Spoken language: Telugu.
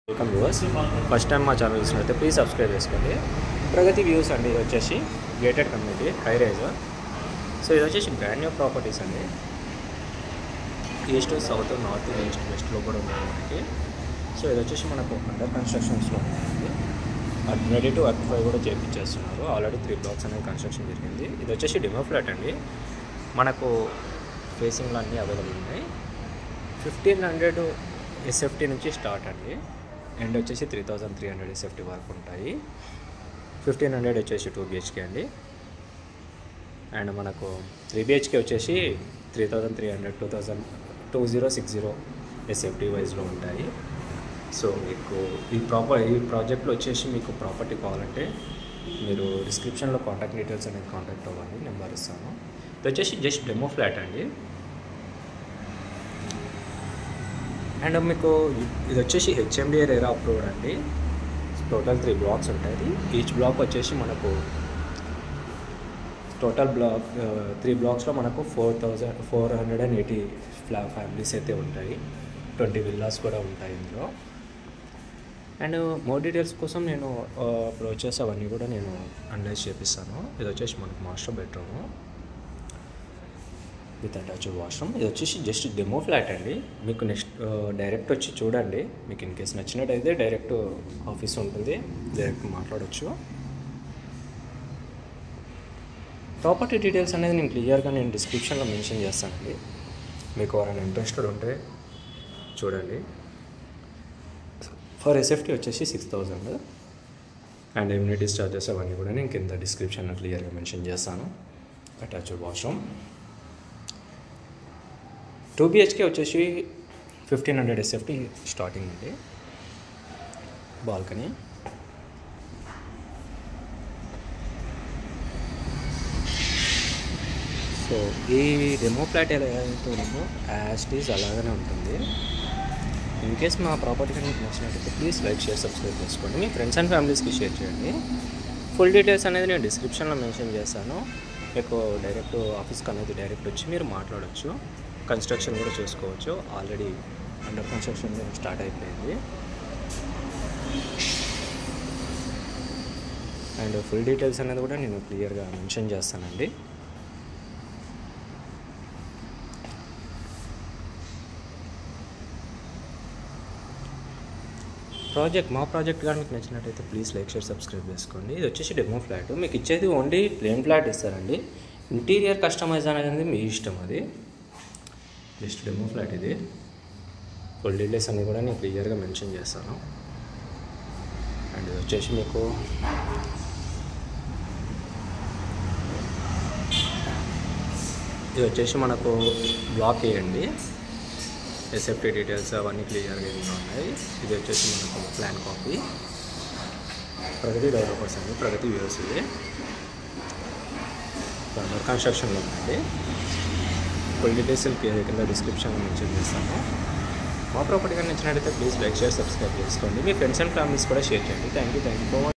Welcome viewers. ఫస్ట్ టైం మా ఛానల్ చూసినట్లయితే ప్లీజ్ సబ్స్క్రైబ్ చేసుకోండి. ప్రగతి వ్యూస్ అండి. ఇది వచ్చేసి gated community high rise. So ఇది వచ్చేసి బ్రాండ్ న్యూ ప్రాపర్టీస్ అండి. ఈస్ట్, సౌత్, నార్త్, ఈస్ట్, వెస్ట్లో కూడా ఉన్నాయి మనకి. సో ఇది వచ్చేసి మనకు అండర్ కన్స్ట్రక్షన్స్లో ఉంది. రెడీ టు అక్యుపై కూడా చేయించేస్తున్నారు. ఆల్రెడీ 3 blocks అనేది కన్స్ట్రక్షన్ జరిగింది. ఇది వచ్చేసి డెమో ఫ్లాట్ అండి. మనకు ఫేసింగ్లో అన్నీ అవైలబుల్ ఉన్నాయి. 1500 SFT నుంచి స్టార్ట్ అండి. ఎండ్ వచ్చేసి 3300 SFT వరకు ఉంటాయి. 1500 వచ్చేసి 2 BHK అండి. అండ్ మనకు 3 BHK వచ్చేసి 3300 2060 SFT వైజ్లో ఉంటాయి. సో మీకు ఈ ప్రాజెక్ట్లో వచ్చేసి మీకు ప్రాపర్టీ కావాలంటే మీరు డిస్క్రిప్షన్లో కాంటాక్ట్ డీటెయిల్స్ అనేది కాంటాక్ట్ అవ్వండి, నెంబర్ ఇస్తాను. ఇది వచ్చేసి జస్ట్ డెమో ఫ్లాట్ అండి. అండ్ మీకు ఇది వచ్చేసి HMDA రేరా అప్రూవ్డ్ అండి. టోటల్ 3 blocks ఉంటాయి. ఈచ్ బ్లాక్ వచ్చేసి మనకు టోటల్ 3 blocks మనకు 480 ఫ్యామిలీస్ అయితే ఉంటాయి. 20 villas కూడా ఉంటాయి ఇందులో. అండ్ మోర్ డీటెయిల్స్ కోసం నేను ఇప్పుడు వచ్చేసి అవన్నీ కూడా నేను అనలైజ్ చేపిస్తాను. ఇది వచ్చేసి మనకు master bedroom with attached washroom. ఇది వచ్చేసి జస్ట్ డెమో ఫ్లాట్ అండి. మీకు నెక్స్ట్ డైరెక్ట్ వచ్చి చూడండి. మీకు ఇన్ కేసు నచ్చినట్టయితే డైరెక్ట్ ఆఫీస్ ఉంటుంది, డైరెక్ట్ మాట్లాడవచ్చు. ప్రాపర్టీ డీటెయిల్స్ అనేది నేను క్లియర్గా డిస్క్రిప్షన్లో మెన్షన్ చేస్తానండి. మీకు ఎవరైనా ఇంట్రెస్టెడ్ ఉంటే చూడండి. ఫర్ SFT వచ్చేసి 6000 అండ్ ఎమ్యూనిటీస్ చార్జెస్ అవన్నీ కూడా నేను కింద డిస్క్రిప్షన్లో క్లియర్గా మెన్షన్ చేస్తాను. Attached washroom. 2 BHK వచ్చేసి 1500 SFT స్టార్టింగ్ అండి. బాల్కనీ. సో ఈ డెమో ఫ్లాట్ ఎలా అయితే ఉందో యాజ్ ఇట్ ఈజ్ అలాగనే ఉంటుంది. ఇన్ కేస్ మా ప్రాపర్టీ కానీ మీకు నచ్చినట్లయితే ప్లీజ్ లైక్, షేర్, సబ్స్క్రైబ్ చేసుకోండి. మీ ఫ్రెండ్స్ అండ్ ఫ్యామిలీస్కి షేర్ చేయండి. ఫుల్ డీటెయిల్స్ అనేది నేను డిస్క్రిప్షన్లో మెన్షన్ చేస్తాను. మీకు డైరెక్ట్ ఆఫీస్కి అనేది డైరెక్ట్ వచ్చి మీరు మాట్లాడవచ్చు. కన్స్ట్రక్షన్ కూడా చేసుకోవచ్చు. ఆల్రెడీ అండర్ కన్స్ట్రక్షన్ స్టార్ట్ అయిపోయింది. అండ్ ఫుల్ డీటెయిల్స్ అనేది కూడా నేను క్లియర్గా మెన్షన్ చేస్తానండి. మా ప్రాజెక్ట్ కానీ మీకు నచ్చినట్టయితే ప్లీజ్ లైక్, షేర్, సబ్స్క్రైబ్ చేసుకోండి. ఇది వచ్చేసి డెమో ఫ్లాట్. మీకు ఇచ్చేది ఓన్లీ ప్లేన్ ఫ్లాట్ ఇస్తారండి. ఇంటీరియర్ కస్టమైజ్ అనేది మీ ఇష్టం. అది జస్ట్ డెమో ఫ్లాట్. ఇది ఫుల్ డీటెయిల్స్ అన్నీ కూడా నేను క్లియర్గా మెన్షన్ చేస్తాను. అండ్ ఇది వచ్చేసి మీకు ఇది వచ్చేసి మనకు బ్లాక్ వేయండి. SFT డీటెయిల్స్ అవన్నీ క్లియర్గా ఉన్నాయి. ఇది వచ్చేసి మనకు ప్లాన్ కాపీ. ప్రగతి డెవలపర్స్ అండి, ప్రగతి వ్యూస్. ఇది కన్స్ట్రక్షన్లో ఉందండి. ఫుల్ డీటెయిల్స్ కింద డిస్క్రిప్షన్లో మెన్షన్ చేస్తాను. మా ప్రాపర్టీ కానీ నచ్చినట్టయితే ప్లీజ్ లైక్, షేర్, సబ్స్క్రైబ్ చేసుకోండి. మీ ఫ్రెండ్స్ అండ్ ఫ్యామిలీస్ కూడా షేర్ చేయండి. Thank you for watching.